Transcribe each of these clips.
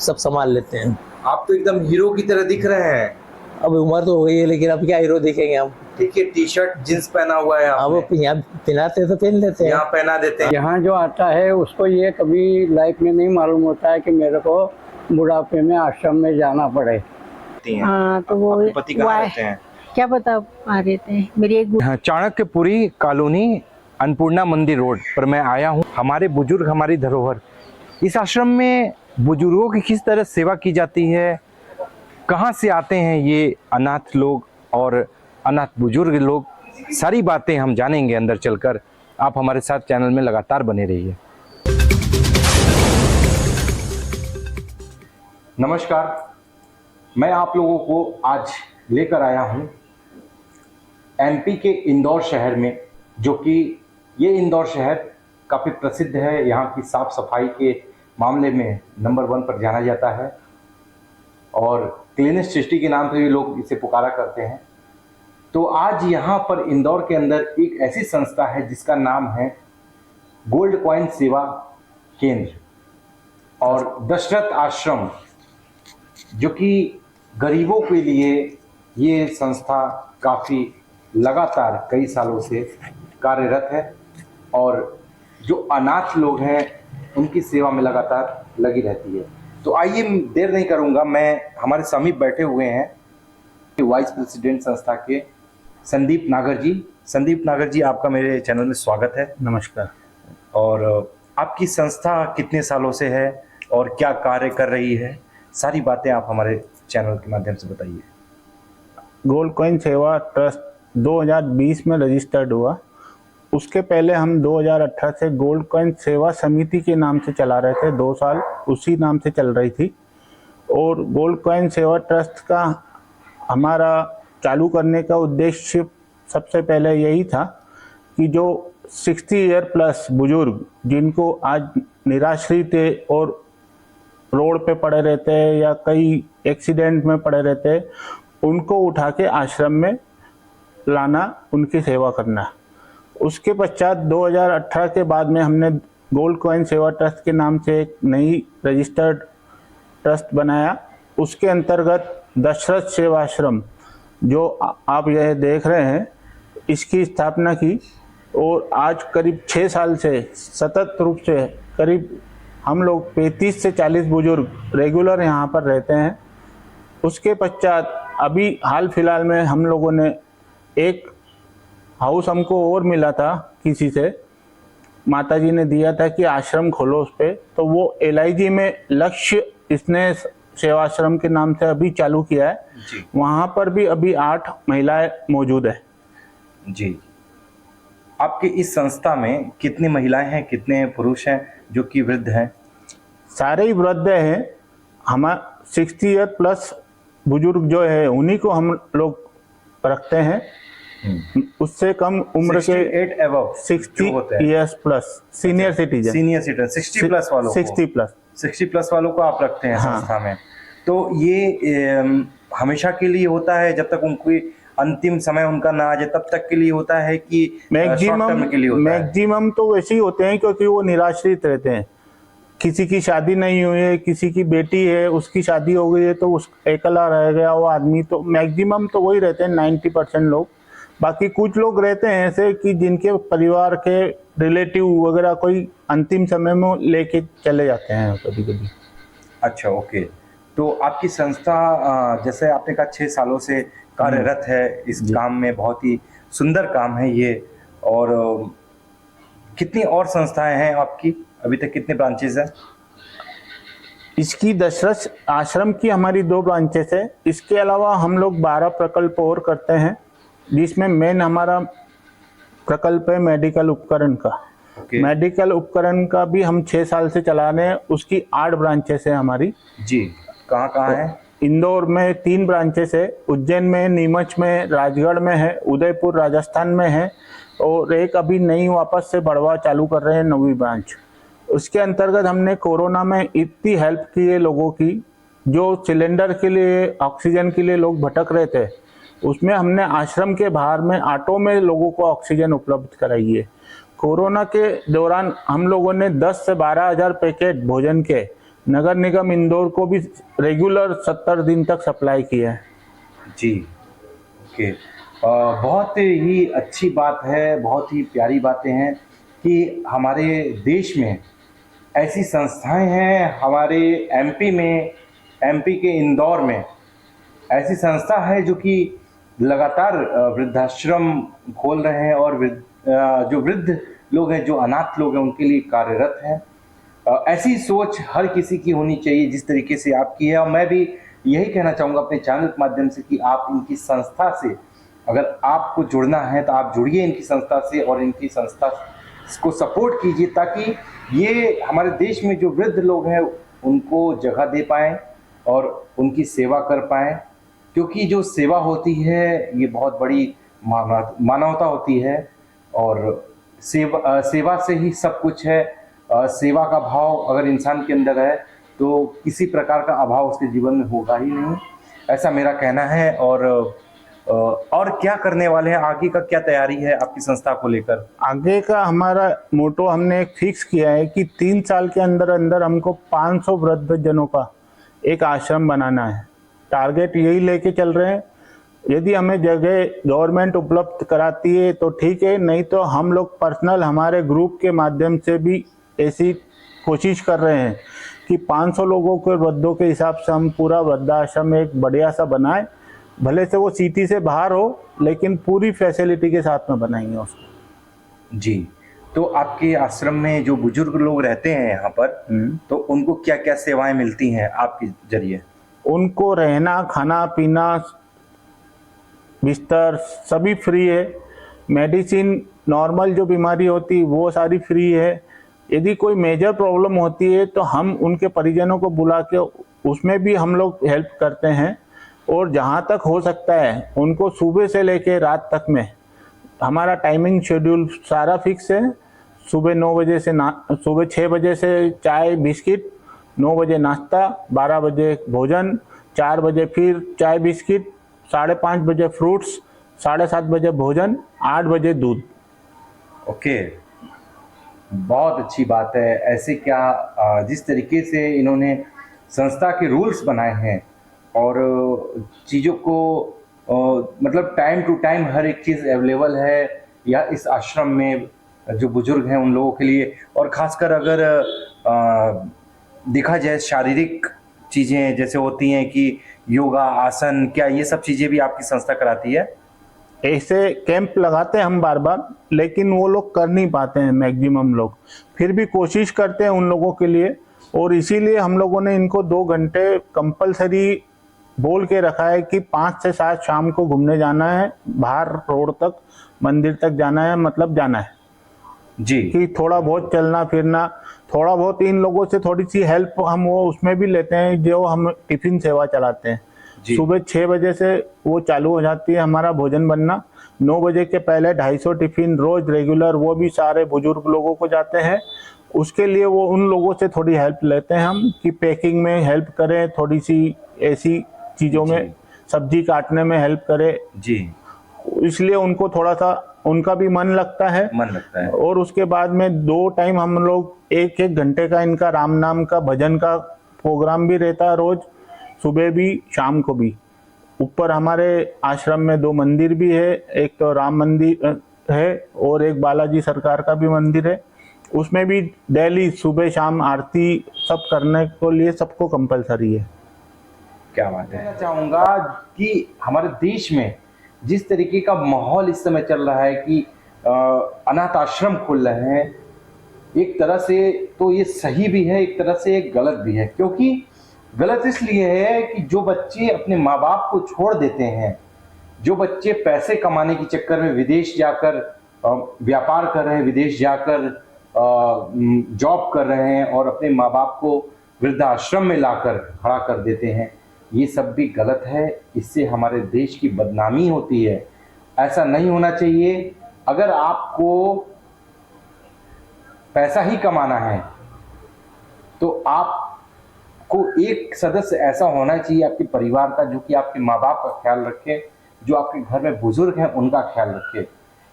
सब संभाल लेते हैं। आप तो एकदम हीरो की तरह दिख रहे हैं। अब उम्र तो हो गई है, लेकिन अब क्या हीरो दिखेंगे हम। ठीक है, टी शर्ट जींस पहना हुआ है अब आपने, यहाँ पहनाते हैं तो पहन लेते हैं। यहाँ पहना देते हैं। यहाँ जो आता है उसको ये कभी लाइफ में नहीं मालूम होता है कि मेरे को बुढ़ापे में आश्रम में जाना पड़े। हाँ, तो वो आपके पति कहाँ रहते हैं? क्या पता आ रहे थे। मेरी एक चाणक्यपुरी कॉलोनी, अन्नपूर्णा मंदिर रोड पर मैं आया हूँ। हमारे बुजुर्ग हमारी धरोहर। इस आश्रम में बुजुर्गों की किस तरह सेवा की जाती है, कहाँ से आते हैं ये अनाथ लोग और अनाथ बुजुर्ग लोग, सारी बातें हम जानेंगे अंदर चलकर। आप हमारे साथ चैनल में लगातार बने रहिए। नमस्कार, मैं आप लोगों को आज लेकर आया हूँ एमपी के इंदौर शहर में, जो कि ये इंदौर शहर काफ़ी प्रसिद्ध है। यहाँ की साफ सफाई के मामले में नंबर 1 पर जाना जाता है और क्लीनेस्ट सिटी के नाम से भी लोग इसे पुकारा करते हैं। तो आज यहाँ पर इंदौर के अंदर एक ऐसी संस्था है जिसका नाम है गोल्ड कॉइन सेवा केंद्र और दशरथ आश्रम, जो कि गरीबों के लिए ये संस्था काफ़ी लगातार कई सालों से कार्यरत है और जो अनाथ लोग हैं उनकी सेवा में लगातार लगी रहती है। तो आइए, देर नहीं करूंगा, मैं हमारे समीप बैठे हुए हैं वाइस प्रेसिडेंट संस्था के संदीप नागर जी। संदीप नागर जी, आपका मेरे चैनल में स्वागत है। नमस्कार। और आपकी संस्था कितने सालों से है और क्या कार्य कर रही है, सारी बातें आप हमारे चैनल के माध्यम से बताइए। गोल्ड कॉइन सेवा ट्रस्ट 2020 में रजिस्टर्ड हुआ। उसके पहले हम 2018 से गोल्ड कॉइन सेवा समिति के नाम से चला रहे थे। 2 साल उसी नाम से चल रही थी। और गोल्ड कॉइन सेवा ट्रस्ट का हमारा चालू करने का उद्देश्य सबसे पहले यही था कि जो 60 ईयर प्लस बुजुर्ग जिनको आज निराश्रित है और रोड पे पड़े रहते हैं या कई एक्सीडेंट में पड़े रहते हैं, उनको उठा के आश्रम में लाना, उनकी सेवा करना। उसके पश्चात 2018 के बाद में हमने गोल्ड कॉइन सेवा ट्रस्ट के नाम से एक नई रजिस्टर्ड ट्रस्ट बनाया। उसके अंतर्गत दशरथ सेवाश्रम, जो आप यह देख रहे हैं, इसकी स्थापना की और आज करीब 6 साल से सतत रूप से करीब हम लोग 35 से 40 बुजुर्ग रेगुलर यहाँ पर रहते हैं। उसके पश्चात अभी हाल फिलहाल में हम लोगों ने एक हाउस हमको और मिला था, किसी से माताजी ने दिया था कि आश्रम खोलो उस पर, तो वो LIG में लक्ष्य इसने सेवाश्रम के नाम से अभी चालू किया है। वहाँ पर भी अभी 8 महिलाएं मौजूद है जी। आपके इस संस्था में कितनी महिलाएं हैं, कितने पुरुष हैं जो कि वृद्ध हैं? सारे ही वृद्ध हैं। हमारा 60 ईयर प्लस बुजुर्ग जो है उन्हीं को हम लोग रखते हैं। उससे कम उम्र के 60 years plus senior citizen 60 plus वालों को आप रखते हैं संस्था में। तो ये हमेशा के लिए होता है, जब तक उनकी अंतिम समय उनका ना आ जाए तब तक के लिए होता है कि मैक्सिमम तो वैसे ही होते हैं, क्योंकि वो निराश्रित रहते हैं। किसी की शादी नहीं हुई है, किसी की बेटी है, उसकी शादी हो गई है तो उस अकेला रह गया वो आदमी, तो मैक्सिमम तो वही रहते हैं 90% लोग। बाकी कुछ लोग रहते हैं ऐसे कि जिनके परिवार के रिलेटिव वगैरह कोई अंतिम समय में लेके चले जाते हैं कभी कभी। अच्छा, ओके। तो आपकी संस्था जैसे आपने कहा 6 सालों से कार्यरत है इस काम में, बहुत ही सुंदर काम है ये। और कितनी और संस्थाएं हैं आपकी, अभी तक कितने ब्रांचेस हैं? इसकी दशरथ आश्रम की हमारी 2 ब्रांचेस है। इसके अलावा हम लोग 12 प्रकल्प और करते हैं, जिसमें मेन हमारा प्रकल्प है मेडिकल उपकरण का। मेडिकल उपकरण का भी हम 6 साल से चला रहे हैं। उसकी 8 ब्रांचेस है हमारी जी। कहाँ कहाँ है? इंदौर में 3 ब्रांचेस है, उज्जैन में, नीमच में, राजगढ़ में है, उदयपुर राजस्थान में है, और एक अभी नई वापस से बढ़वा चालू कर रहे हैं 9वीं ब्रांच। उसके अंतर्गत हमने कोरोना में इतनी हेल्प की है लोगों की, जो सिलेंडर के लिए, ऑक्सीजन के लिए लोग भटक रहे थे, उसमें हमने आश्रम के बाहर में ऑटो में लोगों को ऑक्सीजन उपलब्ध कराई है। कोरोना के दौरान हम लोगों ने 10 से 12 हज़ार पैकेट भोजन के नगर निगम इंदौर को भी रेगुलर 70 दिन तक सप्लाई किया है। जी, ओके। बहुत ही अच्छी बात है, बहुत ही प्यारी बातें हैं कि हमारे देश में ऐसी संस्थाएं हैं। हमारे एमपी में, एमपी के इंदौर में ऐसी संस्था है जो कि लगातार वृद्धाश्रम खोल रहे हैं और जो वृद्ध लोग हैं, जो अनाथ लोग हैं, उनके लिए कार्यरत हैं। ऐसी सोच हर किसी की होनी चाहिए जिस तरीके से आपकी है। और मैं भी यही कहना चाहूँगा अपने चैनल के माध्यम से कि आप इनकी संस्था से, अगर आपको जुड़ना है तो आप जुड़िए इनकी संस्था से और इनकी संस्था को सपोर्ट कीजिए, ताकि ये हमारे देश में जो वृद्ध लोग हैं उनको जगह दे पाएँ और उनकी सेवा कर पाएँ। क्योंकि जो सेवा होती है ये बहुत बड़ी मानवता होती है और सेवा से ही सब कुछ है। सेवा का भाव अगर इंसान के अंदर है तो किसी प्रकार का अभाव उसके जीवन में होगा ही नहीं, ऐसा मेरा कहना है। और क्या करने वाले हैं, आगे का क्या तैयारी है आपकी संस्था को लेकर? आगे का हमारा मोटो हमने एक फिक्स किया है कि 3 साल के अंदर अंदर हमको 500 वृद्ध जनों का एक आश्रम बनाना है। टारगेट यही लेके चल रहे हैं। यदि हमें जगह गवर्नमेंट उपलब्ध कराती है तो ठीक है, नहीं तो हम लोग पर्सनल हमारे ग्रुप के माध्यम से भी ऐसी कोशिश कर रहे हैं कि 500 लोगों के वृद्धों के हिसाब से हम पूरा वृद्धाश्रम एक बढ़िया सा बनाएं। भले से वो सिटी से बाहर हो, लेकिन पूरी फैसिलिटी के साथ में बनाएंगे उसको। जी, तो आपके आश्रम में जो बुजुर्ग लोग रहते हैं यहाँ पर, तो उनको क्या क्या सेवाएं मिलती हैं आपके जरिए? उनको रहना, खाना पीना, बिस्तर सभी फ्री है। मेडिसिन नॉर्मल जो बीमारी होती वो सारी फ्री है। यदि कोई मेजर प्रॉब्लम होती है तो हम उनके परिजनों को बुला के उसमें भी हम लोग हेल्प करते हैं। और जहाँ तक हो सकता है उनको सुबह से लेके रात तक में हमारा टाइमिंग शेड्यूल सारा फिक्स है। सुबह 9 बजे से सुबह 6 बजे से चाय बिस्किट, 9 बजे नाश्ता, 12 बजे भोजन, 4 बजे फिर चाय बिस्किट, 5:30 बजे फ्रूट्स, 7:30 बजे भोजन, 8 बजे दूध। ओके, बहुत अच्छी बात है। ऐसे क्या जिस तरीके से इन्होंने संस्था के रूल्स बनाए हैं और चीज़ों को मतलब टाइम टू टाइम हर एक चीज़ अवेलेबल है या इस आश्रम में जो बुजुर्ग हैं उन लोगों के लिए। और ख़ासकर अगर देखा जाए शारीरिक चीज़ें जैसे होती हैं कि योगा, आसन, क्या ये सब चीज़ें भी आपकी संस्था कराती है? ऐसे कैंप लगाते हैं हम बार बार, लेकिन वो लोग कर नहीं पाते हैं मैक्सिमम लोग। फिर भी कोशिश करते हैं उन लोगों के लिए, और इसीलिए हम लोगों ने इनको 2 घंटे कंपलसरी बोल के रखा है कि 5 से 7 शाम को घूमने जाना है, बाहर रोड तक, मंदिर तक जाना है, मतलब जाना है जी। कि थोड़ा बहुत चलना फिरना, थोड़ा बहुत इन लोगों से थोड़ी सी हेल्प हम वो उसमें भी लेते हैं। जो हम टिफिन सेवा चलाते हैं, सुबह 6 बजे से वो चालू हो जाती है हमारा भोजन बनना। 9 बजे के पहले 250 टिफिन रोज रेगुलर, वो भी सारे बुजुर्ग लोगों को जाते हैं। उसके लिए वो उन लोगों से थोड़ी हेल्प लेते हैं हम कि पैकिंग में हेल्प करें, थोड़ी सी ऐसी चीज़ों में, सब्जी काटने में हेल्प करें जी। इसलिए उनको थोड़ा सा उनका भी मन लगता है। और उसके बाद में 2 टाइम हम लोग 1-1 घंटे का इनका राम नाम का भजन का प्रोग्राम भी रहता है, रोज सुबह भी शाम को भी। ऊपर हमारे आश्रम में 2 मंदिर भी है, एक तो राम मंदिर है और एक बालाजी सरकार का भी मंदिर है। उसमें भी डेली सुबह शाम आरती सब करने को लिए सबको कंपलसरी है। क्या बात है। मैं चाहूँगा कि हमारे देश में जिस तरीके का माहौल इस समय चल रहा है कि अनाथ आश्रम खुल रहे हैं, एक तरह से तो ये सही भी है, एक तरह से एक गलत भी है। क्योंकि गलत इसलिए है कि जो बच्चे अपने माँ बाप को छोड़ देते हैं, जो बच्चे पैसे कमाने के चक्कर में विदेश जाकर व्यापार कर रहे हैं, विदेश जाकर जॉब कर रहे हैं और अपने माँ बाप को वृद्धाश्रम में लाकर खड़ा कर देते हैं, ये सब भी गलत है। इससे हमारे देश की बदनामी होती है। ऐसा नहीं होना चाहिए। अगर आपको पैसा ही कमाना है तो आपको एक सदस्य ऐसा होना चाहिए आपके परिवार का जो कि आपके माँ बाप का ख्याल रखे, जो आपके घर में बुजुर्ग हैं उनका ख्याल रखे।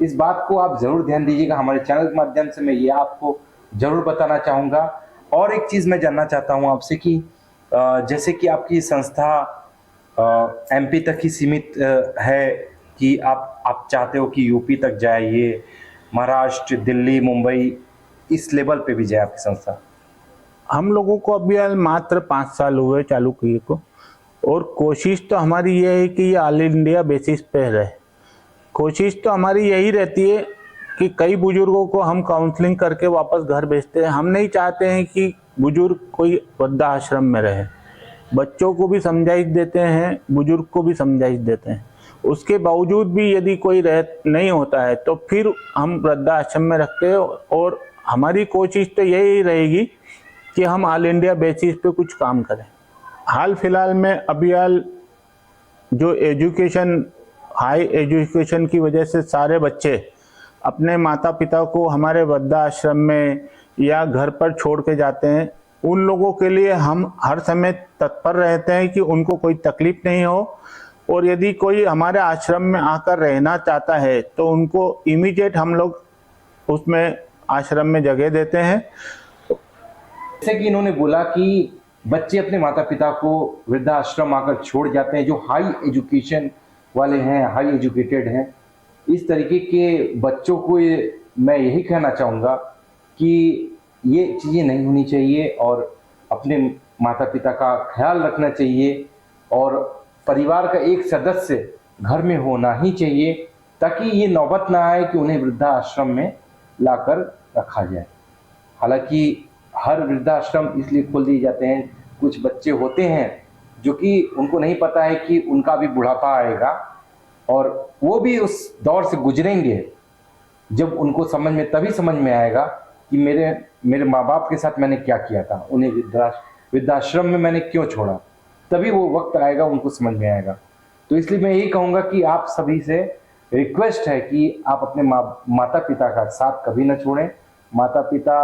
इस बात को आप ज़रूर ध्यान दीजिएगा। हमारे चैनल के माध्यम से मैं ये आपको ज़रूर बताना चाहूँगा। और एक चीज़ मैं जानना चाहता हूँ आपसे कि जैसे कि आपकी संस्था एमपी तक ही सीमित है कि आप चाहते हो कि यूपी तक जाए, ये महाराष्ट्र, दिल्ली, मुंबई इस लेवल पे भी जाए आपकी संस्था? हम लोगों को अभी मात्र 5 साल हुए चालू किए को, और कोशिश तो हमारी ये है कि ये ऑल इंडिया बेसिस पे रहे। कोशिश तो हमारी यही रहती है कि कई बुजुर्गों को हम काउंसलिंग करके वापस घर भेजते हैं। हम नहीं चाहते हैं कि बुजुर्ग कोई वृद्धाश्रम में रहे। बच्चों को भी समझाइश देते हैं, बुजुर्ग को भी समझाइश देते हैं। उसके बावजूद भी यदि कोई रह नहीं होता है तो फिर हम वृद्धाश्रम में रखते हैं, और हमारी कोशिश तो यही रहेगी कि हम ऑल इंडिया बेसिस पे कुछ काम करें। हाल फिलहाल में अभी जो एजुकेशन, हाई एजुकेशन की वजह से सारे बच्चे अपने माता पिता को हमारे वृद्धाश्रम में या घर पर छोड़ के जाते हैं, उन लोगों के लिए हम हर समय तत्पर रहते हैं कि उनको कोई तकलीफ नहीं हो। और यदि कोई हमारे आश्रम में आकर रहना चाहता है तो उनको इमीडिएट हम लोग उसमें आश्रम में जगह देते हैं। जैसे कि इन्होंने बोला कि बच्चे अपने माता पिता को वृद्धाश्रम आकर छोड़ जाते हैं, जो हाई एजुकेशन वाले हैं, हाई एजुकेटेड हैं, इस तरीके के बच्चों को मैं यही कहना चाहूँगा कि ये चीज़ें नहीं होनी चाहिए और अपने माता पिता का ख्याल रखना चाहिए, और परिवार का एक सदस्य घर में होना ही चाहिए ताकि ये नौबत ना आए कि उन्हें वृद्धाश्रम में लाकर रखा जाए। हालांकि हर वृद्धाश्रम इसलिए खोल दिए जाते हैं, कुछ बच्चे होते हैं जो कि उनको नहीं पता है कि उनका भी बुढ़ापा आएगा और वो भी उस दौर से गुजरेंगे, जब उनको समझ में, तभी समझ में आएगा कि मेरे माँ बाप के साथ मैंने क्या किया था, उन्हें वृद्धाश्रम में मैंने क्यों छोड़ा, तभी वो वक्त आएगा, उनको समझ में आएगा। तो इसलिए मैं यही कहूँगा कि आप सभी से रिक्वेस्ट है कि आप अपने माता पिता का साथ कभी न छोड़ें। माता पिता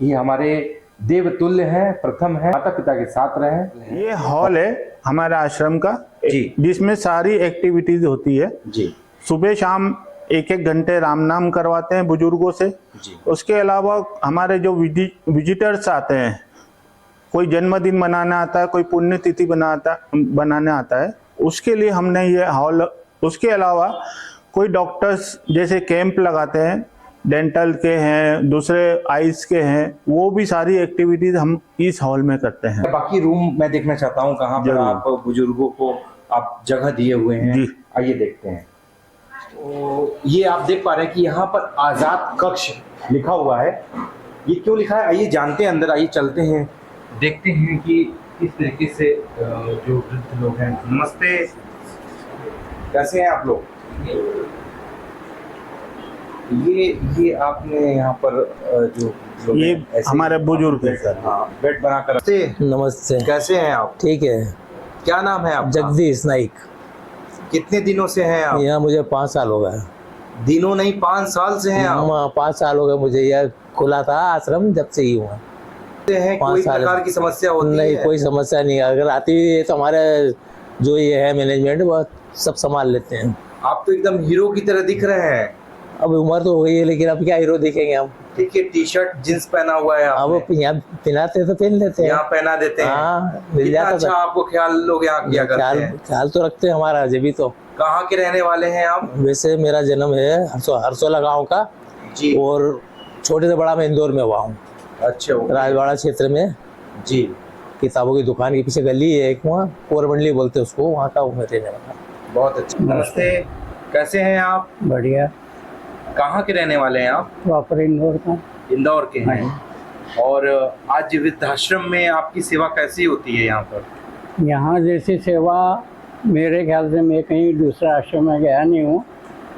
ही हमारे देवतुल्य हैं, प्रथम है, माता पिता के साथ रहें। ये हॉल है हमारे आश्रम का जी, जिसमें सारी एक्टिविटीज होती है जी। सुबह शाम 1-1 घंटे राम नाम करवाते हैं बुजुर्गों से जी। उसके अलावा हमारे जो विजिटर्स आते हैं, कोई जन्मदिन मनाना आता है, कोई पुण्यतिथि बनाने आता है, उसके लिए हमने ये हॉल, उसके अलावा कोई डॉक्टर्स जैसे कैंप लगाते हैं, डेंटल के हैं, दूसरे आइज के हैं, वो भी सारी एक्टिविटीज हम इस हॉल में करते हैं। बाकी रूम मैं देखना चाहता हूँ कहाँ पर आप बुजुर्गों को आप जगह दिए हुए हैं। जी। आइए देखते हैं। तो ये आप देख पा रहे हैं कि यहाँ पर आजाद कक्ष लिखा हुआ है। ये क्यों लिखा है, आइए जानते हैं, अंदर आइए, चलते हैं, देखते हैं कि किस तरीके से जो वृद्ध लोग हैं। नमस्ते, कैसे हैं आप लोग? ये आपने यहाँ पर जो ये हमारे बुजुर्ग हैं सर। हाँ, बेड बनाकर। नमस्ते, कैसे हैं आप? ठीक है। क्या नाम है आपका? जगदीश नाइक। कितने दिनों से हैं आप? यहाँ मुझे 5 साल हो गए। दिनों नहीं, 5 साल से हैं आप? 5 साल हो गए मुझे। यह खुला था आश्रम, जब से ही हुआ हैं। कोई प्रकार की समस्या होती नहीं है? कोई समस्या नहीं। अगर आती है तो हमारे जो ये है मैनेजमेंट, वो सब संभाल लेते हैं। आप तो एकदम हीरो की तरह दिख रहे हैं। अब उम्र तो हो गई है, लेकिन अब क्या हीरो दिखेंगे हम। ठीक है, टी शर्ट जींस पहना हुआ है आपने। अब यहाँ पहनाते तो पहन लेते हैं, यहाँ पहना देते हैं। हाँ, मिल कितना जाता अच्छा था। आपको ख्याल लोग यहाँ किया करते हैं। ख्याल तो रखते हैं हमारा, जब भी तो। कहाँ के रहने वाले हैं आप? वैसे मेरा जन्म है हरसोला गाँव का जी। और छोटे से बड़ा मैं इंदौर में हुआ हूँ। अच्छा, राजवाड़ा क्षेत्र में जी। किताबों की दुकान के पीछे गली है एक, वहाँ कोरमंडली बोलते हैं उसको, वहाँ का मैं रहने वाला। बहुत अच्छा। नमस्ते, कैसे हैं आप? बढ़िया। कहाँ के रहने वाले हैं आप? प्रॉपर इंदौर का। इंदौर के हैं। और आज वृद्धाश्रम में आपकी सेवा कैसी होती है यहाँ पर? यहाँ जैसी सेवा मेरे ख्याल से मैं कहीं दूसरा आश्रम में गया नहीं हूँ,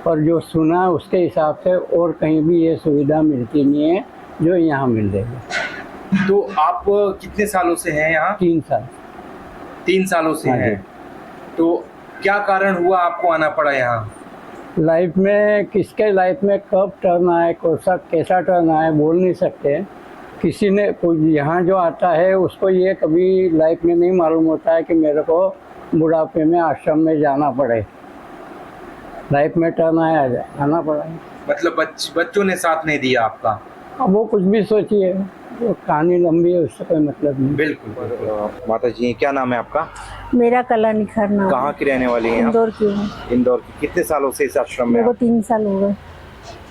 और जो सुना उसके हिसाब से और कहीं भी ये सुविधा मिलती नहीं है जो यहाँ मिल रही है। तो आप कितने सालों से हैं यहाँ? 3 साल। 3 सालों से हाँ हैं। तो क्या कारण हुआ आपको आना पड़ा यहाँ? लाइफ में किसके लाइफ में कब टर्न आए, कैसा टर्न आए बोल नहीं सकते। किसी ने कोई यहाँ जो आता है उसको ये कभी लाइफ में नहीं मालूम होता है कि मेरे को बुढ़ापे में आश्रम में जाना पड़े। लाइफ में टर्न आना पड़ा है। मतलब बच्चों ने साथ नहीं दिया आपका? अब वो कुछ भी सोचिए, वो कहानी लंबी है, उससे कोई मतलब नहीं। बिल्कुल माता जी, क्या नाम है आपका? मेरा कला निखरना। कहाँ की रहने वाली हैं आप? इंदौर की हूँ। इंदौर की। कितने सालों से इस आश्रम में मेरे को आप? 3 साल हो गए।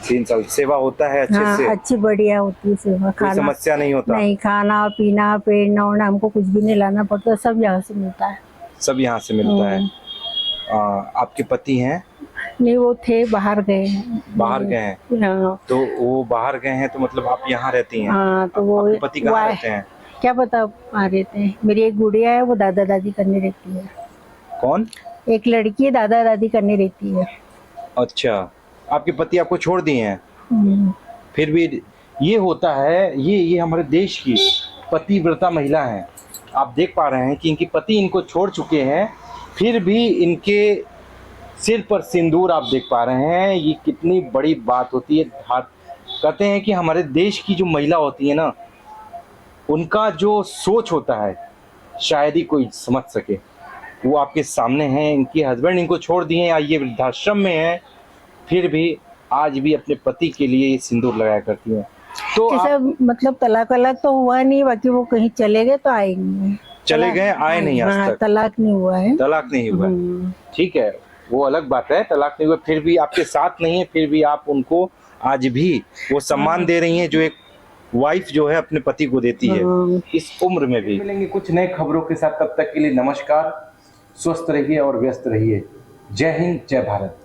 3 साल। सेवा होता है अच्छे हाँ, से? अच्छी बढ़िया होती है सेवा। कोई खाना समस्या नहीं होता? नहीं, खाना पीना पेड़ना ओढ़ना हमको कुछ भी नहीं लाना पड़ता, सब यहाँ से मिलता है। सब यहाँ से मिलता है। आपके पति हैं? नहीं, वो थे बाहर गए हैं। बाहर गए हैं? हाँ। तो वो बाहर गए हैं तो मतलब आप यहाँ रहती हैं? हाँ, तो वो आपके पति कहाँ रहते हैं? क्या पता आ रहते हैं। मेरी एक गुड़िया है, वो दादा दादी करने रहती है। कौन? एक लड़की है, दादा दादी करने रहती है। अच्छा, आपके पति आपको छोड़ दिए हैं? हम्म। फिर भी ये होता है, ये हमारे देश की पतिव्रता महिला हैं। आप देख पा रहे हैं कि इनके पति इनको छोड़ चुके हैं, फिर भी इनके सिर पर सिंदूर आप देख पा रहे हैं। ये कितनी बड़ी बात होती है। कहते हैं कि हमारे देश की जो महिला होती है ना, उनका जो सोच होता है शायद ही कोई समझ सके। वो आपके सामने हैं, इनके हस्बैंड इनको छोड़ दिए हैं, ये वृद्धाश्रम में है, फिर भी आज भी अपने पति के लिए ये सिंदूर लगाया करती हैं। तो जैसे मतलब तलाक वलाक तो हुआ नहीं, बाकी वो कहीं चले गए तो आए नहीं। चले गए, आए नहीं आज हाँ, तक? तलाक नहीं हुआ है। तलाक नहीं हुआ है। ठीक है, वो अलग बात है, तलाक नहीं हुआ, फिर भी आपके साथ नहीं है, फिर भी आप उनको आज भी वो सम्मान दे रही हैं जो एक वाइफ जो है अपने पति को देती है इस उम्र में भी। मिलेंगे कुछ नए खबरों के साथ, तब तक के लिए नमस्कार। स्वस्थ रहिए और व्यस्त रहिए। जय हिंद, जय भारत।